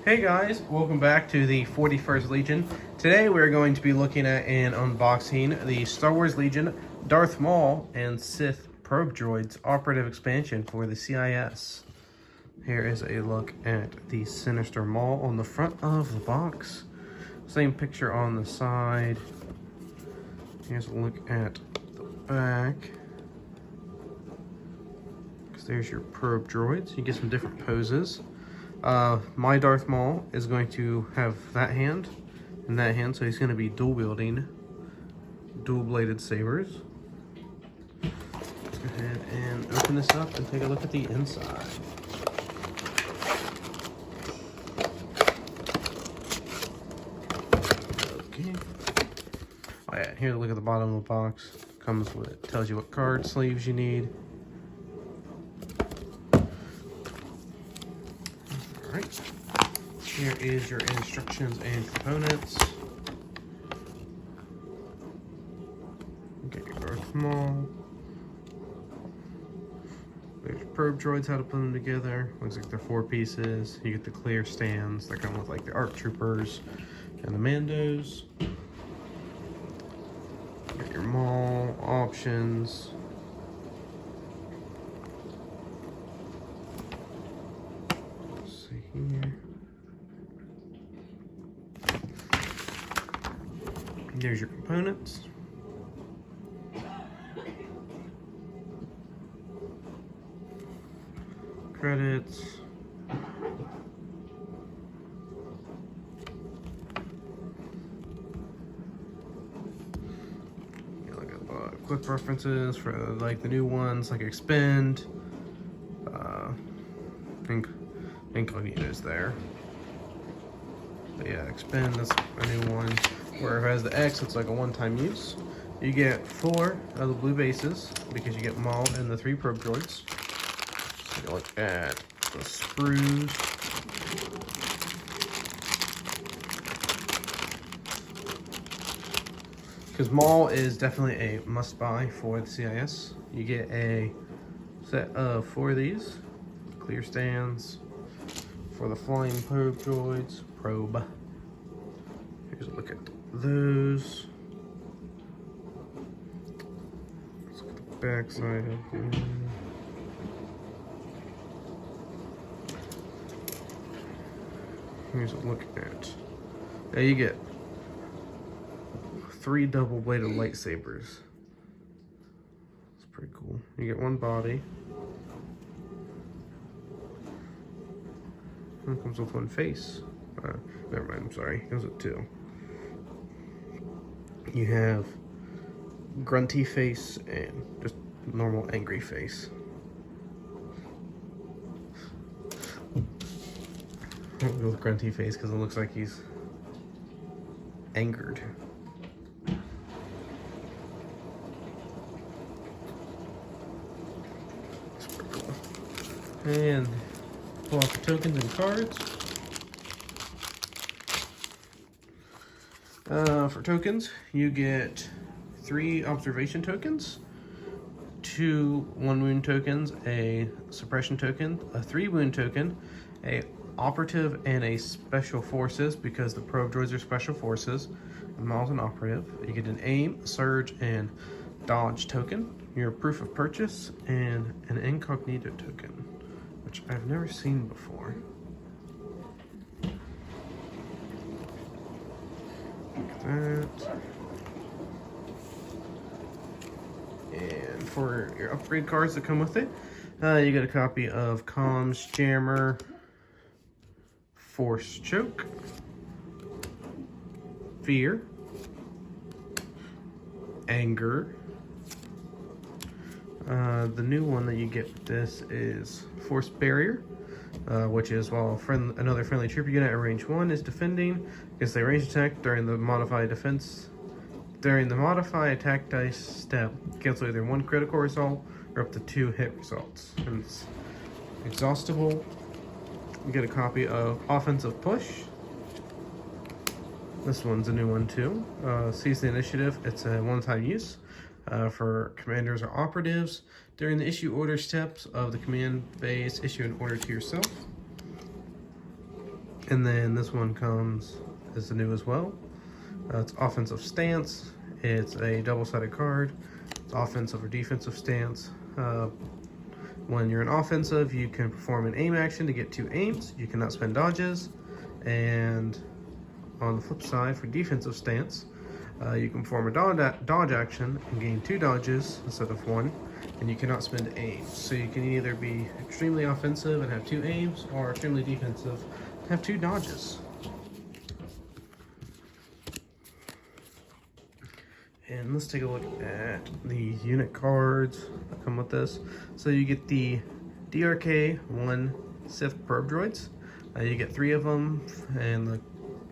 Hey guys, welcome back to the 41st Legion. Today we're going to be looking at and unboxing the Star Wars Legion Darth Maul and Sith Probe Droids operative expansion for the CIS. Here is a look at the Sinister Maul on the front of the box. Same picture on the side. Here's a look at the back. There's your probe droids. You get some different poses. My Darth Maul is going to have that hand and that hand, so he's going to be dual wielding dual-bladed sabers. Let's go ahead and open this up and take a look at the inside. Okay. Oh yeah, here's a look at the bottom of the box. Comes with it, tells you what card sleeves you need. Alright, here is your instructions and components. Get your Darth Maul. There's your probe droids, how to put them together. Looks like they're 4 pieces. You get the clear stands that come with like the ARC troopers and the Mandos. Get your Maul options. Here. There's your components. Credits. Look at quick references for like the new ones, like Expend. Incognito's there. But yeah, Expend, that's a new one. Where it has the X, it's like a one-time use. You get 4 of the blue bases because you get Maul and the 3 probe droids. So you look at the sprues. Because Maul is definitely a must-buy for the CIS. You get a set of 4 of these. Clear stands. For the flying probe droids, Here's a look at those. Let's look at the back side again. Here's a look at. There you get 3 double-bladed lightsabers. It's pretty cool. You get 1 body. It comes with 1 face. Never mind, I'm sorry. It comes with 2. You have grunty face and just normal angry face. I'll go with grunty face because it looks like he's angered. That's pretty cool. And pull out the tokens and cards. For tokens, you get 3 observation tokens, 2 1 wound tokens, a suppression token, a 3 wound token, a operative, and a special forces because the probe droids are special forces. Maul's an operative. You get an aim, surge, and dodge token, your proof of purchase, and an incognito token, which I've never seen before. Look at that. And for your upgrade cards that come with it, you get a copy of Comms Jammer, Force Choke, Fear, Anger. The new one that you get with this is Force Barrier, which is while another friendly trooper unit at range 1 is defending against a ranged attack during the modified defense. During the modified attack dice step, cancel either 1 critical result or up to 2 hit results. And it's exhaustible. You get a copy of Offensive Push. This one's a new one too. Seize the Initiative. It's a one-time use. For commanders or operatives. During the issue order steps of the command base, issue an order to yourself. And then this one comes as new as well. It's offensive stance. It's a double-sided card. It's offensive or defensive stance. When you're in offensive, you can perform an aim action to get 2 aims. You cannot spend dodges. And on the flip side, for defensive stance, you can perform a dodge action and gain 2 dodges instead of 1. And you cannot spend aims. So you can either be extremely offensive and have 2 aims, or extremely defensive and have 2 dodges. And let's take a look at the unit cards that come with this. So you get the DRK-1 Sith probe droids. You get 3 of them, and the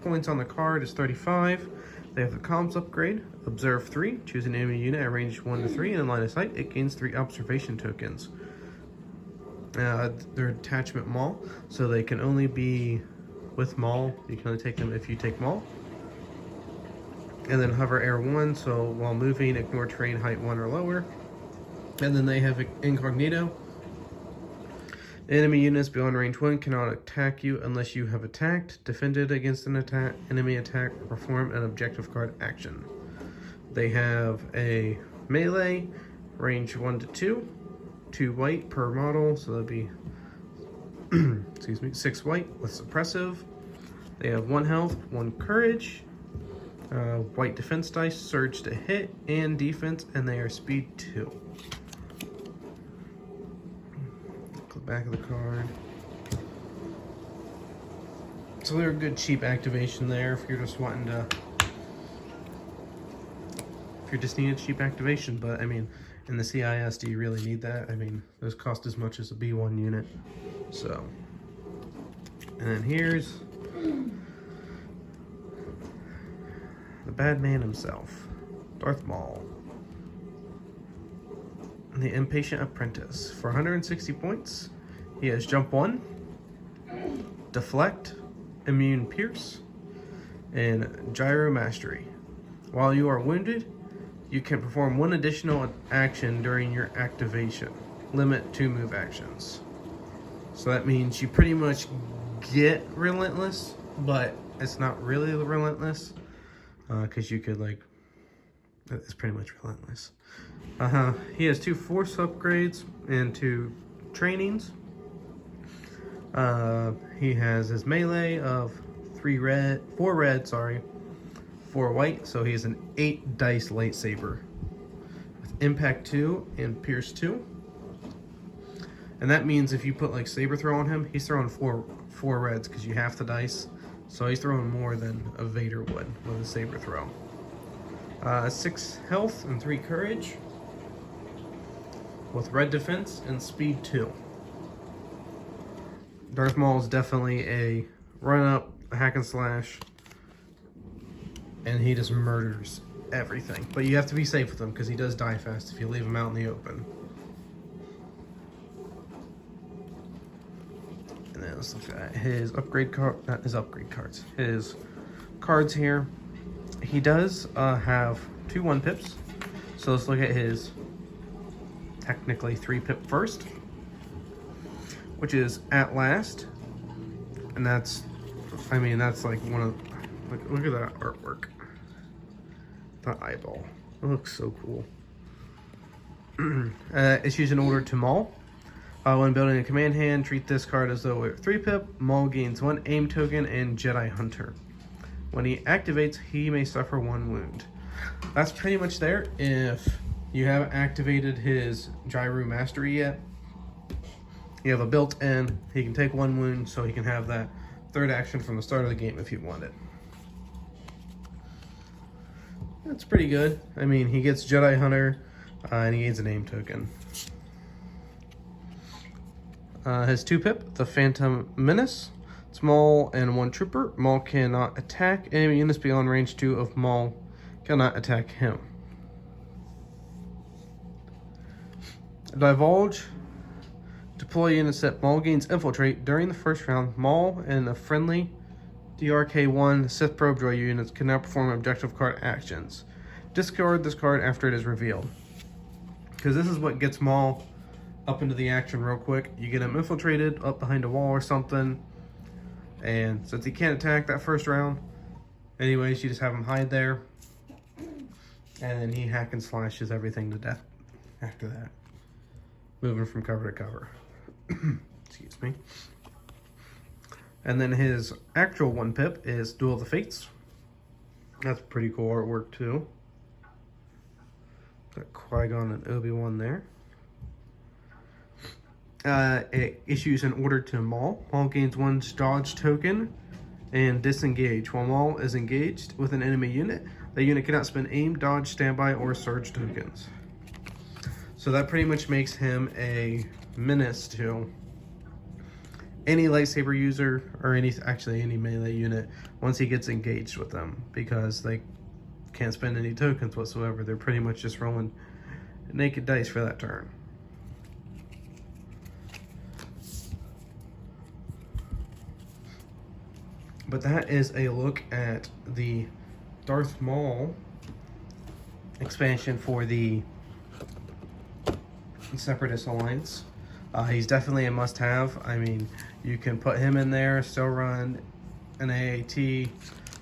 points on the card is 35. They have the comms upgrade, observe 3, choose an enemy unit at range 1 to 3 and in line of sight. It gains 3 observation tokens. They're attachment Maul, so they can only be with Maul. You can only take them if you take Maul. And then hover air 1, so while moving, ignore terrain height 1 or lower. And then they have incognito. Enemy units beyond range 1 cannot attack you unless you have attacked, defended against an enemy attack, or performed an objective card action. They have a melee, range 1 to 2, 2 white per model, so that'd be excuse me, 6 white with suppressive. They have 1 health, 1 courage. White defense dice, surge to hit, and defense, and they are speed 2. The back of the card. So they're a good cheap activation there if you're just wanting to, if you're just needing cheap activation. But I mean, in the CIS, do you really need that? I mean, those cost as much as a B1 unit. So, and then here's the bad man himself, Darth Maul. The Impatient Apprentice. For 160 points, he has Jump 1, Deflect, Immune Pierce, and Gyro Mastery. While you are wounded, you can perform 1 additional action during your activation. Limit 2 move actions. So that means you pretty much get Relentless, but it's not really relentless. Because you could, like, it's pretty much relentless. He has 2 force upgrades and 2 trainings. He has his melee of 4 red, 4 white, so he's an 8 dice lightsaber with impact 2 and pierce 2. And that means if you put like saber throw on him, he's throwing 4 reds because you have the dice. So he's throwing more than a Vader would with a saber throw. 6 health and 3 courage with red defense and speed 2. Darth Maul is definitely a run-up, hack and slash, and he just murders everything. But you have to be safe with him because he does die fast if you leave him out in the open. And then let's look at his upgrade card, not his upgrade cards, his cards here. He does have 2 1-pips. So let's look at his technically 3-pip first, which is At Last. And that's, I mean, that's like one of, look at that artwork. That eyeball. It looks so cool. Issues an order to Maul. When building a command hand, treat this card as though it were 3-pip. Maul gains 1 aim token and Jedi Hunter. When he activates, he may suffer 1 wound. That's pretty much there. If you haven't activated his Gyro Mastery yet, you have a built-in, he can take 1 wound, so he can have that 3rd action from the start of the game if you want it. That's pretty good. I mean, he gets Jedi Hunter, and he gains an aim token. His 2-pip, the Phantom Menace. It's Maul and 1 trooper. Maul cannot attack. Enemy units beyond range 2 of Maul cannot attack him. Divulge. Deploy units that Maul gains infiltrate. During the first round, Maul and a friendly DRK-1 Sith probe droid units can now perform objective card actions. Discard this card after it is revealed. Because this is what gets Maul up into the action real quick. You get him infiltrated up behind a wall or something, And since he can't attack that first round, anyways, you just have him hide there. And then he hack and slashes everything to death after that. Moving from cover to cover. Excuse me. And then his actual 1-pip is Duel of the Fates. That's pretty cool artwork too. Got Qui-Gon and Obi-Wan there. It issues an order to Maul. Maul gains 1 dodge token and disengage. While Maul is engaged with an enemy unit, the unit cannot spend aim, dodge, standby, or surge tokens. So that pretty much makes him a menace to any lightsaber user or any melee unit once he gets engaged with them, because they can't spend any tokens whatsoever. They're pretty much just rolling naked dice for that turn. But that is a look at the Darth Maul expansion for the Separatist Alliance. He's definitely a must-have. I mean, you can put him in there, still run an AAT,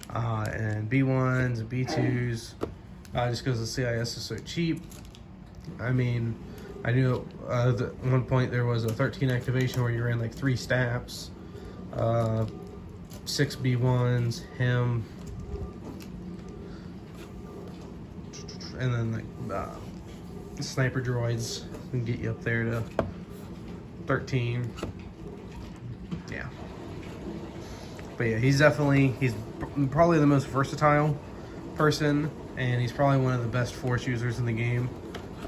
and B1s, and B2s, just because the CIS is so cheap. I mean, I knew at one point there was a 13 activation where you ran like 3 staps, 6 B1s, him, and then like sniper droids can get you up there to 13. Yeah. But yeah, he's probably the most versatile person, and he's probably one of the best Force users in the game.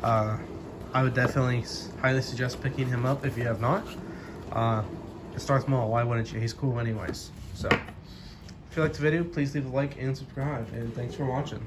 I would definitely highly suggest picking him up if you have not. It's Darth Maul, why wouldn't you? He's cool anyways. So, if you liked the video, please leave a like and subscribe, and thanks for watching.